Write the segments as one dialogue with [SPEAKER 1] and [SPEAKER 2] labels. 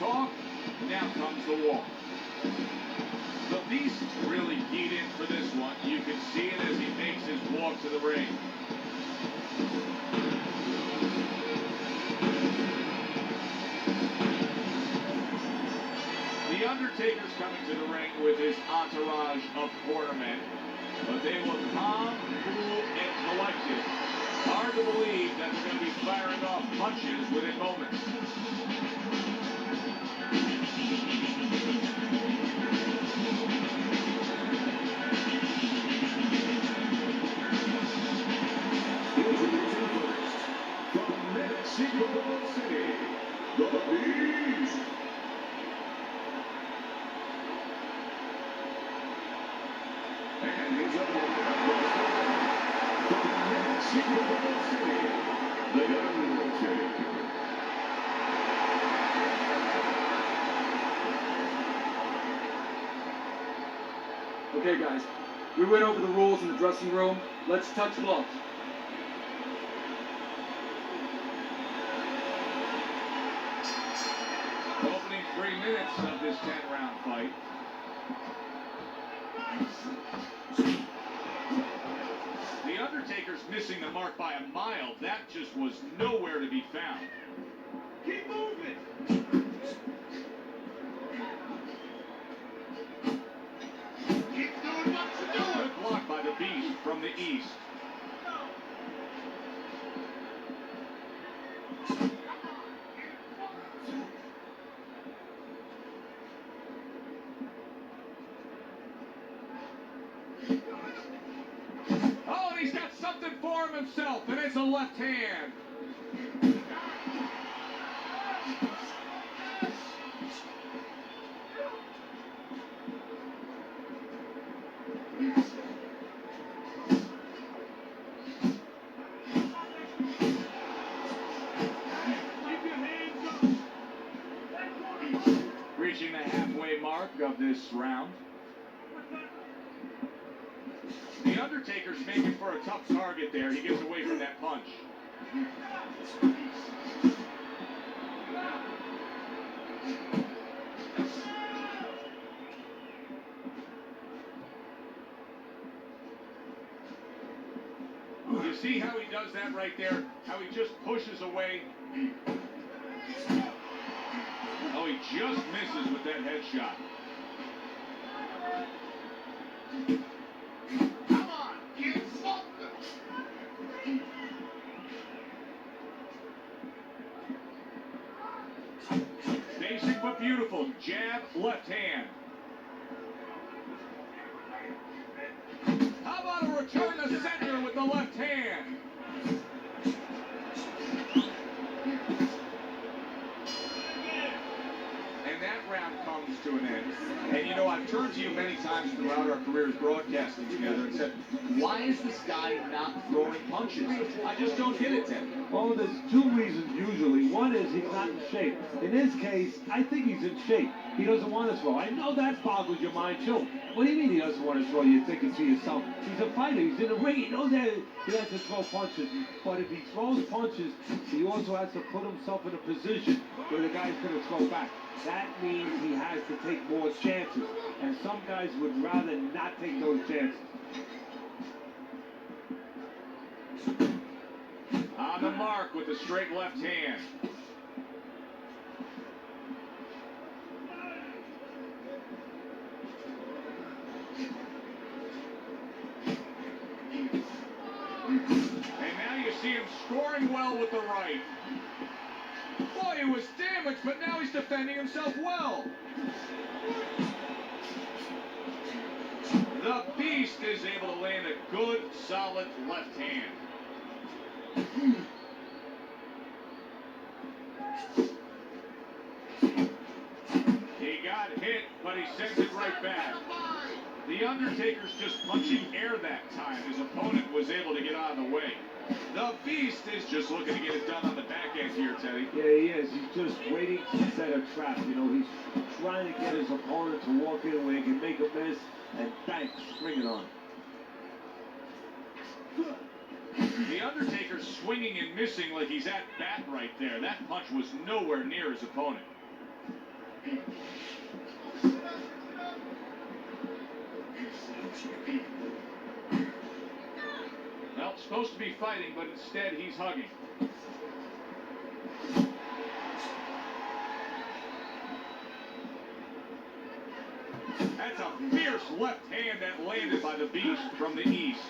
[SPEAKER 1] talk, now comes the walk. The Beast really keyed in for this one. You can see it as he makes his walk to the ring. The Undertaker's coming to the ring with his entourage of cornermen, but they look calm, cool, and collected. Hard to believe that they're going to be firing off punches within moments.
[SPEAKER 2] From Mexico City, the Beast. And his opponent from Mexico City, the Undertaker.
[SPEAKER 3] Okay, guys, we went over the rules in the dressing room. Let's touch gloves.
[SPEAKER 1] Opening 3 minutes of this 10-round fight. The Undertaker's missing the mark by a mile. That just was nowhere to be found. Keep moving! Keep doing what you're doing! Good block by the Beast from the east. Oh, and he's got something for him himself, and it's a left hand. Reaching the halfway mark of this round. The Undertaker's making for a tough target there. He gets away from that punch. You see how he does that right there? How he just pushes away. Oh, he just misses with that headshot. Come on, get something. Basic but beautiful. Jab, left hand. How about a return to center with the left hand? And that round comes to an end. And you know, I've turned to you many times throughout our careers broadcasting together and said, why is this guy not throwing punches? I just don't get it, Ted.
[SPEAKER 4] Well, there's two reasons usually. One is he's not in shape. In his case, I think he's in shape. He doesn't want to throw. I know that boggles your mind, too. What do you mean he doesn't want to throw? You're thinking to yourself, he's a fighter. He's in the ring. He knows that he has to throw punches. But if he throws punches, he also has to put himself in a position where the guy's going to throw back. That means he has to take more chances. And some guys would rather not take those chances.
[SPEAKER 1] On the mark with the straight left hand. And now you see him scoring well with the right. Boy, he was damaged, but now he's defending himself well. The Beast is able to land a good, solid left hand. He got hit, but he sends it right back. The Undertaker's just punching air that time. His opponent was able to get out of the way. The Beast is just looking to get it done on the back end here, Teddy.
[SPEAKER 4] Yeah, he is. He's just waiting to set a trap. You know, he's trying to get his opponent to walk in where he can make a miss and bang, swing it on.
[SPEAKER 1] The Undertaker's swinging and missing like he's at bat right there. That punch was nowhere near his opponent. Well, supposed to be fighting, but instead he's hugging. That's a fierce left hand that landed by the Beast from the east.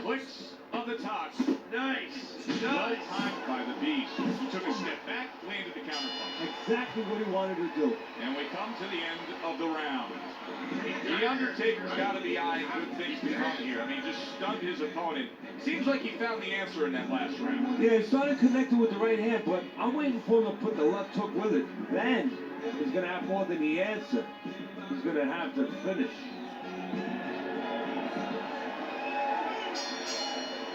[SPEAKER 1] Clicks of the top. Nice. Well timed by the Beast. He took a step back, landed the counterpunch.
[SPEAKER 4] Exactly what he wanted to do.
[SPEAKER 1] And we come to the end of the round. The Undertaker's got to be eyeing good things to come here. I mean, just stunned his opponent. Seems like he found the answer in that last round.
[SPEAKER 4] Yeah, he started connecting with the right hand, but I'm waiting for him to put the left hook with it. Then he's going to have more than the answer. He's going to have to finish.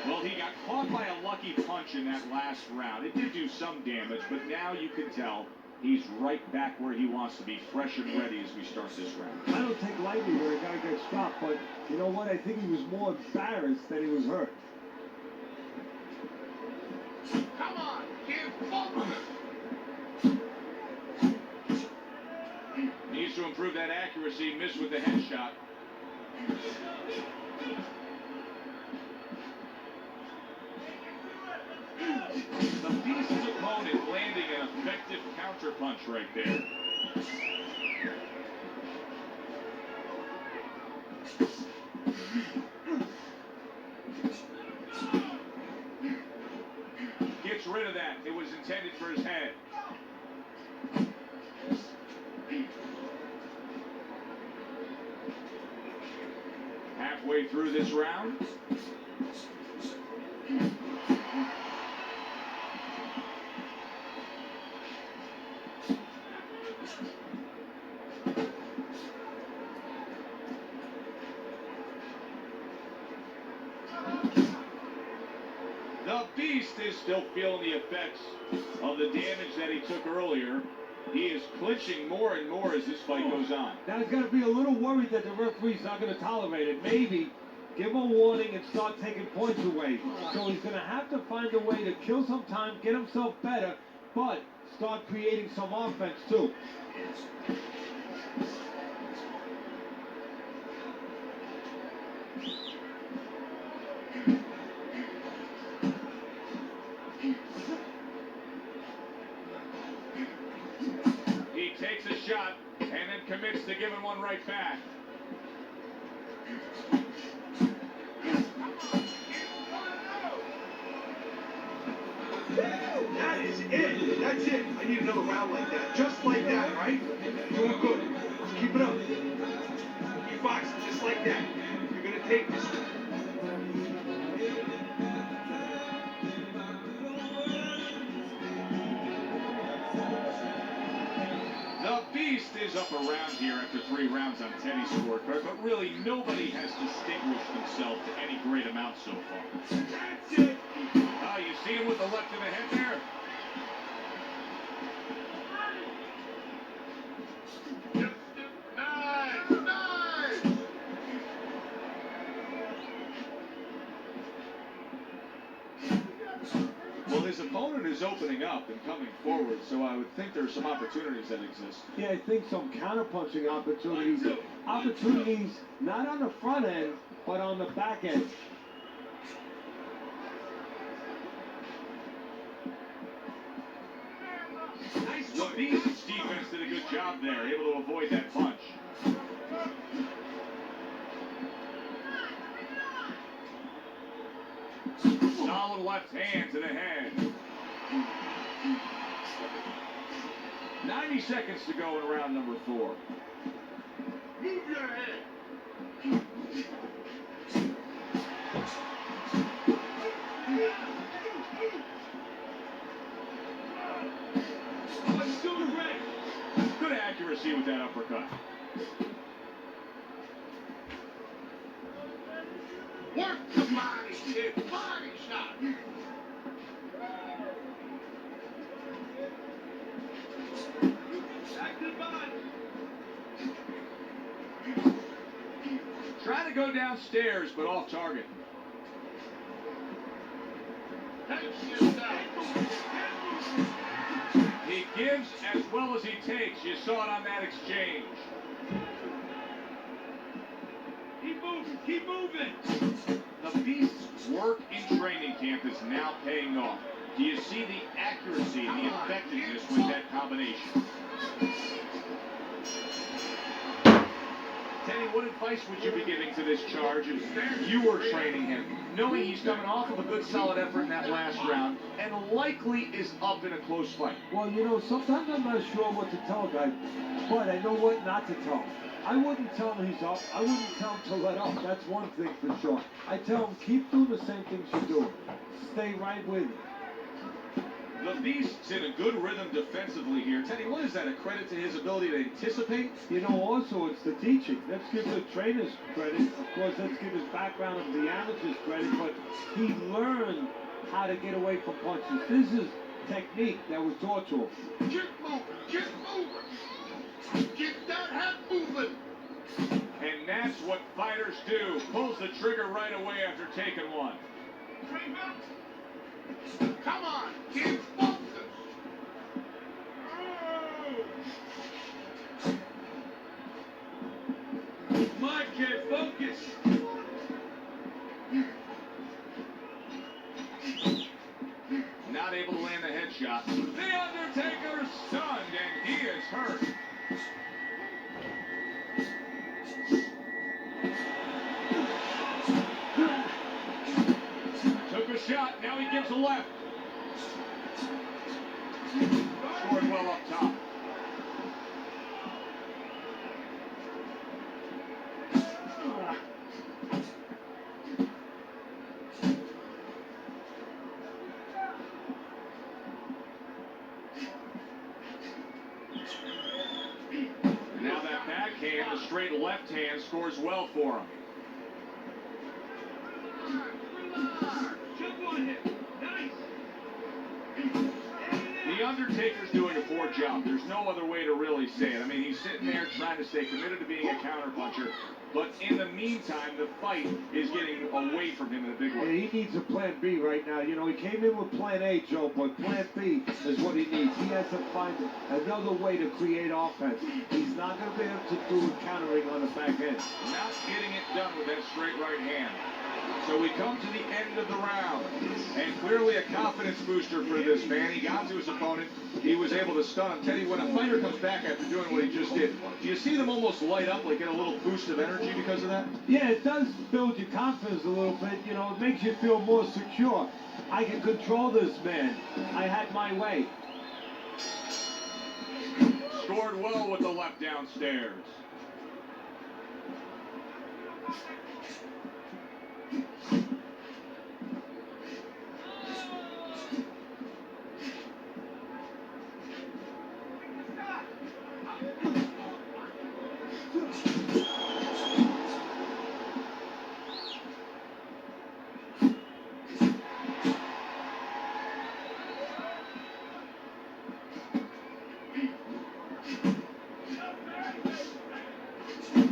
[SPEAKER 1] Well, he got caught by a lucky punch in that last round. It did do some damage, but now you can tell he's right back where he wants to be, fresh and ready as we start this round.
[SPEAKER 4] I don't take lightly when a guy gets stopped, but you know what? I think he was more embarrassed than he was hurt.
[SPEAKER 2] Come on, keep focused.
[SPEAKER 1] Needs to improve that accuracy, missed with the headshot. The Beast's opponent landing an effective counterpunch right there. Gets rid of that. It was intended for his head. Halfway through this round. The Beast is still feeling the effects of the damage that he took earlier. He is clinching more and more as this fight goes on.
[SPEAKER 4] Now he's got to be a little worried that the referee's not going to tolerate it. Maybe give him a warning and start taking points away. So he's going to have to find a way to kill some time, get himself better, but start creating some offense too.
[SPEAKER 1] He takes a shot and then commits to giving one right back.
[SPEAKER 5] That is it. That's it. I need another round like that. Just like that, right? Doing good. Just keep it up. Keep boxing just like that. You're going to take this one.
[SPEAKER 1] The Beast is up around here after 3 rounds on Teddy's scorecard, but really nobody has distinguished himself to any great amount so far.
[SPEAKER 5] That's it.
[SPEAKER 1] Oh, you see him with the left of the head there?
[SPEAKER 2] Nice.
[SPEAKER 1] Well, his opponent is opening up and coming forward, so I would think there are some opportunities that exist.
[SPEAKER 4] Yeah, I think some counterpunching opportunities. Opportunities not on the front end, but on the back end.
[SPEAKER 1] The Beast's defense did a good job there, able to avoid that punch. Solid left hand to the head. 90 seconds to go in round number 4.
[SPEAKER 2] Move your head.
[SPEAKER 5] Let's do it right.
[SPEAKER 1] Good accuracy with that uppercut.
[SPEAKER 2] Work the body, kid. Body shot.
[SPEAKER 5] Back to the body.
[SPEAKER 1] Trying to go downstairs, but off target. He gives as well as he takes. You saw it on that exchange.
[SPEAKER 5] Keep moving, keep moving.
[SPEAKER 1] The Beast's work in training camp is now paying off. Do you see the accuracy and the effectiveness with that combination? Teddy, what advice would you be giving to this charge if you were training him, knowing he's coming off of a good solid effort in that last round and likely is up in a close fight?
[SPEAKER 4] Well, you know, sometimes I'm not sure what to tell a guy, but I know what not to tell him. I wouldn't tell him he's up. I wouldn't tell him to let up. That's one thing for sure. I tell him, keep doing the same things you're doing. Stay right with it.
[SPEAKER 1] The Beast's in a good rhythm defensively here. Teddy, what is that, a credit to his ability to anticipate?
[SPEAKER 4] You know, also, it's the teaching. Let's give the trainers credit. Of course, let's give his background of the amateurs credit, but he learned how to get away from punches. This is technique that was taught to him.
[SPEAKER 2] Get moving, get moving. Get that head moving.
[SPEAKER 1] And that's what fighters do. Pulls the trigger right away after taking one.
[SPEAKER 2] Come on, keep focused.
[SPEAKER 5] Come on, kid, focus.
[SPEAKER 1] Not able to land the headshot. The Undertaker is stunned, and he is hurt. Took a shot, now he gives a left. Scored well up top. Now that backhand, the straight left hand scores well for him.
[SPEAKER 5] Jump on him. Nice.
[SPEAKER 1] The Undertaker's doing a poor job. There's no other way to really say it. I mean, he's sitting there trying to stay committed to being a counterpuncher, but in the meantime, the fight is getting away from him in a big
[SPEAKER 4] And
[SPEAKER 1] way.
[SPEAKER 4] he needs a plan B right now. You know, he came in with plan A, Joe, but plan B is what he needs. He has to find another way to create offense. He's not going to be able to do countering on the back end.
[SPEAKER 1] Not getting it done with that straight right hand. So we come to the end of the round, and clearly a confidence booster for this man. He got to his opponent. He was able to stun him. Teddy, when a fighter comes back after doing what he just did, do you see them almost light up, like get a little boost of energy because of that?
[SPEAKER 4] Yeah, it does build your confidence a little bit. You know, it makes you feel more secure. I can control this man. I had my way.
[SPEAKER 1] Scored well with the left downstairs.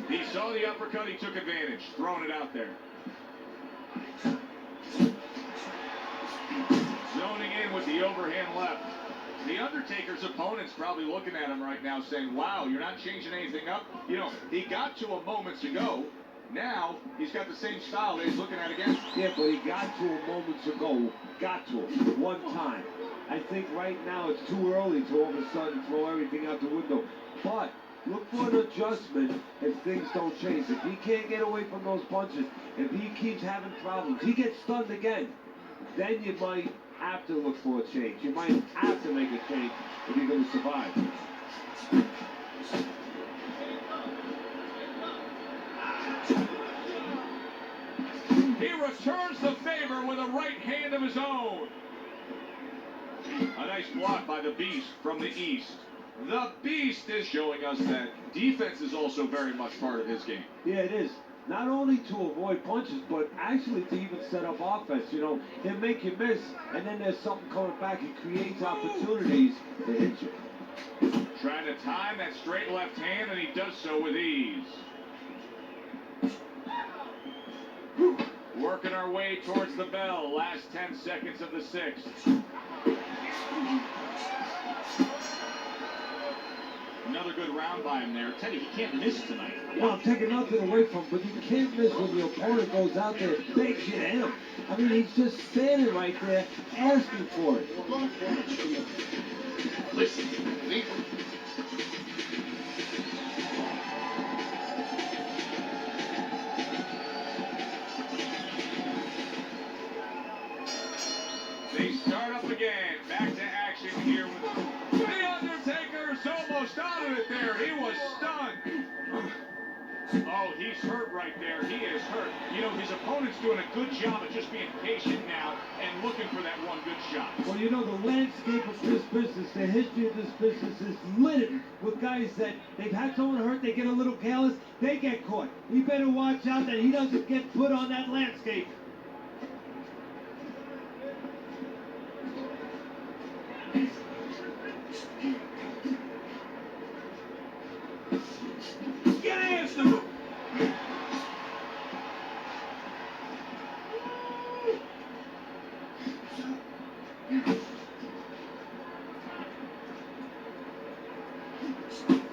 [SPEAKER 1] He saw the uppercut, he took advantage, throwing it out there. Zoning in with the overhand left. The Undertaker's opponent's probably looking at him right now saying, wow, you're not changing anything up. You know, he got to him moments ago. Now, he's got the same style that he's looking at again.
[SPEAKER 4] Yeah, but he got to him moments ago. Got to him. One time. I think right now it's too early to all of a sudden throw everything out the window. But look for an adjustment if things don't change. If he can't get away from those punches, if he keeps having problems, he gets stunned again, then you might have to look for a change. You might have to make a change if you're going to survive.
[SPEAKER 1] He returns the favor with a right hand of his own. A nice block by the Beast from the East. The Beast is showing us that defense is also very much part of his game.
[SPEAKER 4] Yeah, it is. Not only to avoid punches, but actually to even set up offense. You know, he'll make you miss, and then there's something coming back. He creates opportunities to hit you.
[SPEAKER 1] Trying to time that straight left hand, and he does so with ease. Working our way towards the bell. Last 10 seconds of the sixth. Another good round by him there. Teddy, he can't miss tonight.
[SPEAKER 4] Well, I'm taking nothing away from him, but you can't miss when your opponent goes out there and begs you to hit him. I mean, he's just standing right there asking for it.
[SPEAKER 2] Listen, leave.
[SPEAKER 1] They start up again. Back to action here with The Undertaker's almost out of it there. He was stunned. Oh, he's hurt right there. He is hurt. You know, his opponent's doing a good job of just being patient now and looking for that one good shot.
[SPEAKER 4] Well, you know, the landscape of this business, the history of this business is littered with guys that they've had someone hurt, they get a little careless, they get caught. We better watch out that he doesn't get put on that landscape.
[SPEAKER 5] Get after him!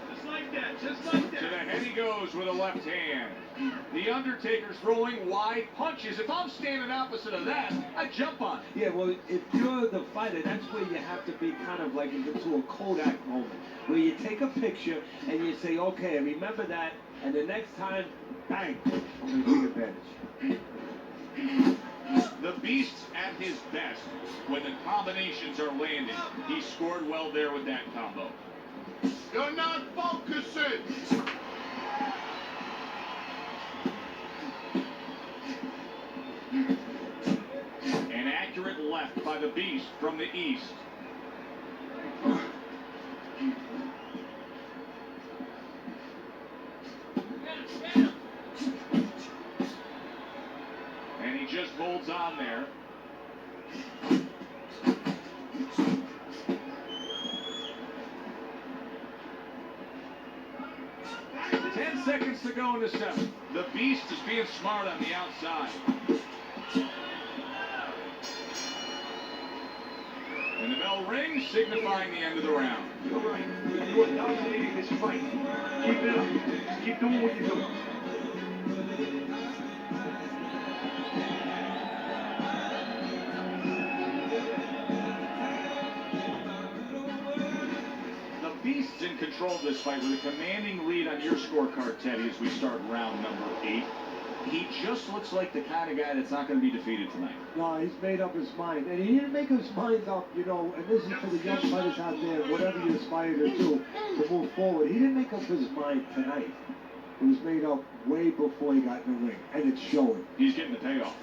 [SPEAKER 5] Just like that, just like that.
[SPEAKER 1] To the head he goes with a left hand. The Undertaker's throwing wide punches. If I'm standing opposite of that, I'd jump on it.
[SPEAKER 4] Yeah, well, if you're the fighter, that's where you have to be kind of like into a Kodak moment, where you take a picture and you say, okay, I remember that, and the next time, bang, I'm going to take advantage.
[SPEAKER 1] The Beast's at his best when the combinations are landing. He scored well there with that combo.
[SPEAKER 2] You're not focusing.
[SPEAKER 1] An accurate left by the Beast from the east. And he just holds on there. Seconds to go in the seventh. The Beast is being smart on the outside. And the bell rings, signifying the end of the round.
[SPEAKER 5] You're right. You are dominating this fight. Keep it up. Just keep doing what you're doing.
[SPEAKER 1] The Beast's in control of this fight with a commanding lead on your scorecard, Teddy, as we start round number 8. He just looks like the kind of guy that's not going to be defeated tonight.
[SPEAKER 4] No, he's made up his mind. And he didn't make his mind up, you know, and this is for the young fighters out there, whatever you aspire to do to move forward. He didn't make up his mind tonight. It was made up way before he got in the ring, and it's showing.
[SPEAKER 1] He's getting the payoff.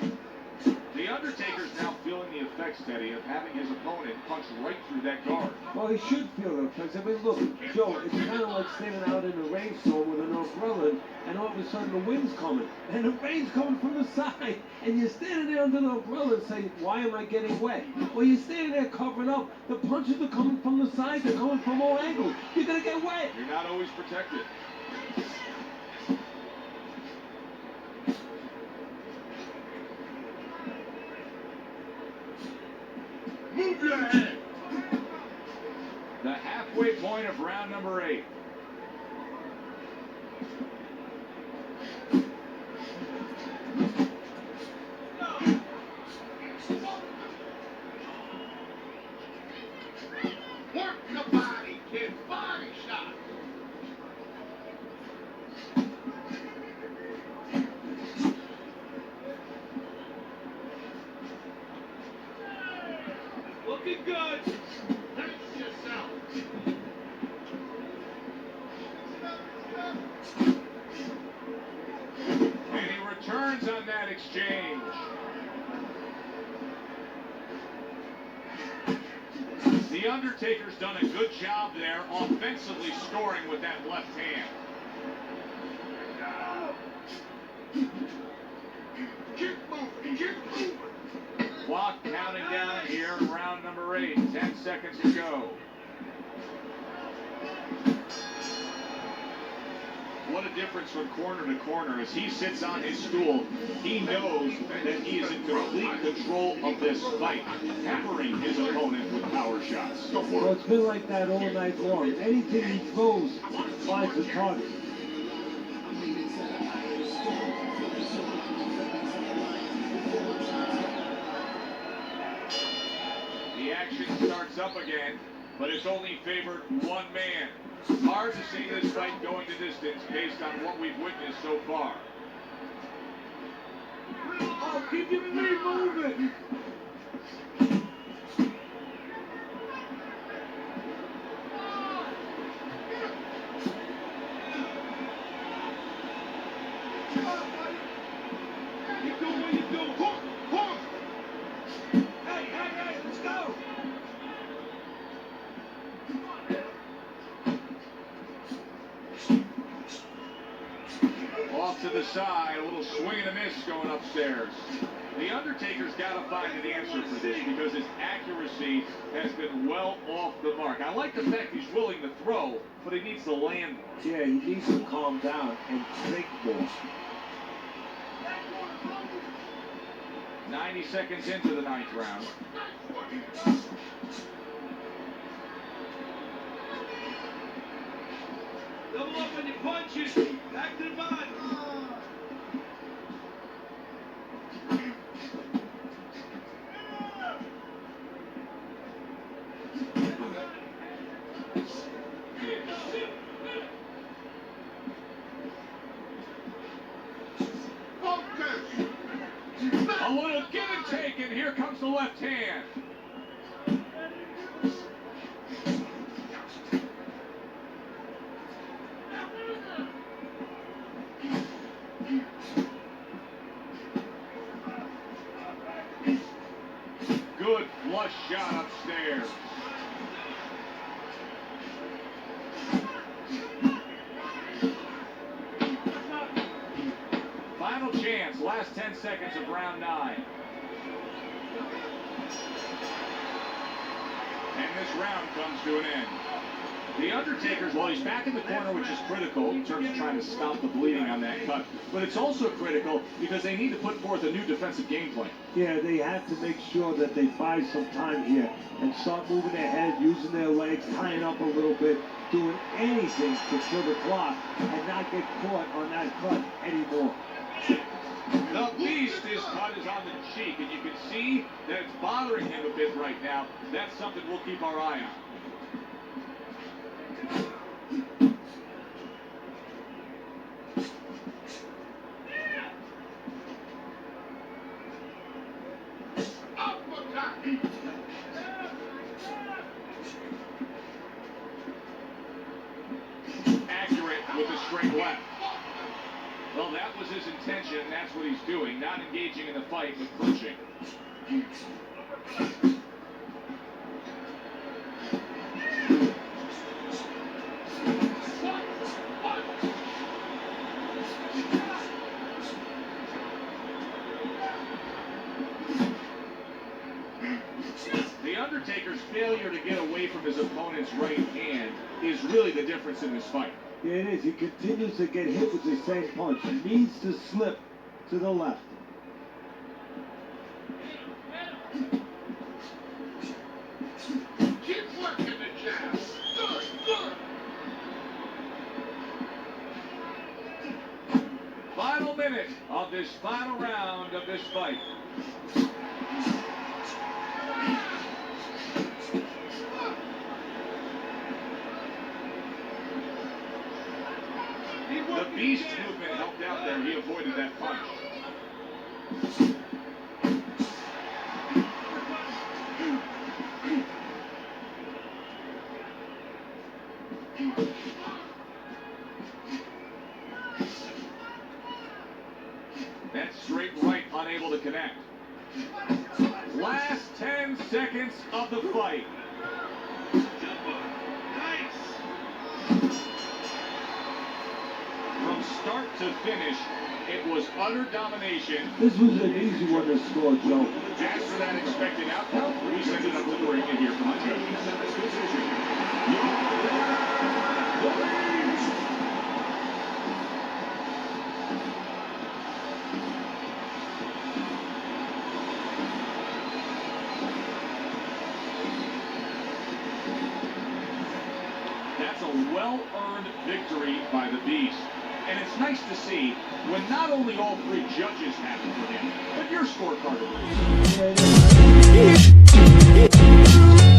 [SPEAKER 1] The Undertaker's now feeling the effects, Teddy, of having his opponent punch right through that guard.
[SPEAKER 4] Well, he should feel it, because, I mean, look, Joe, it's kind of like standing out in a rainstorm with an umbrella, and all of a sudden the wind's coming, and the rain's coming from the side, and you're standing there under the umbrella and saying, why am I getting wet? Well, you're standing there covering up. The punches are coming from the side, they're coming from all angles. You're going to get wet.
[SPEAKER 1] You're not always protected.
[SPEAKER 2] Move your head.
[SPEAKER 1] The halfway point of round number 8.
[SPEAKER 2] Work the body, kid. Body shot.
[SPEAKER 5] Looking good.
[SPEAKER 2] Pace yourself.
[SPEAKER 1] And he returns on that exchange. The Undertaker's done a good job there offensively scoring with that left hand.
[SPEAKER 2] Keep moving. Keep moving.
[SPEAKER 1] Clock counting down here in round number 8. 10 seconds to go. What a difference difference from corner to corner. As he sits on his stool, he knows that he is in complete control of this fight, hammering his opponent with power shots.
[SPEAKER 4] Well, it's been like that all night long. Anything he throws finds a target.
[SPEAKER 1] The action starts up again, but it's only favored one man. Hard to see this fight going the distance based on what we've witnessed so far.
[SPEAKER 4] Oh, keep your feet moving!
[SPEAKER 5] Keep doing what you're doing. Hook! Hook! Hey, let's go!
[SPEAKER 1] Off to the side, a little swing and a miss going upstairs. The Undertaker's got to find an answer for this because his accuracy has been well off the mark. I like the fact he's willing to throw, but he needs to land more.
[SPEAKER 4] Yeah, he needs to calm down and think more.
[SPEAKER 1] 90 seconds into the ninth round.
[SPEAKER 5] Double up on your punches. Back to the body.
[SPEAKER 1] A little give and take, and here comes the left hand. Good flush shot upstairs. Final chance, last 10 seconds of round 9. And this round comes to an end. The Undertaker's, well, he's back in the corner, which is critical in terms of trying to stop the bleeding on that cut. But it's also critical because they need to put forth a new defensive game plan.
[SPEAKER 4] Yeah, they have to make sure that they buy some time here and start moving their head, using their legs, tying up a little bit, doing anything to kill the clock and not get caught on that cut anymore.
[SPEAKER 1] The Beast, his cut is on the cheek, and you can see that it's bothering him a bit right now. That's something we'll keep our eye on. Accurate with a straight left. Well, that was his intention, and that's what he's doing. Not engaging in the fight, but clinching. The Undertaker's failure to get away from his opponent's right hand is really the difference in this fight.
[SPEAKER 4] Yeah, it is. He continues to get hit with the same punch. He needs to slip to the left.
[SPEAKER 2] Keep working the jab. Good.
[SPEAKER 1] Final minute of this final round of this fight. The Beast movement helped out there. He avoided that punch. That straight right unable to connect. Last 10 seconds of the fight. From start to finish, it was utter domination.
[SPEAKER 4] This was an easy one to score, Joe.
[SPEAKER 1] As for that expected outcome, we send it up to the ring to hear from the judges. well-earned victory by the Beast. And it's nice to see when not only all three judges happy for him, but your scorecard agrees.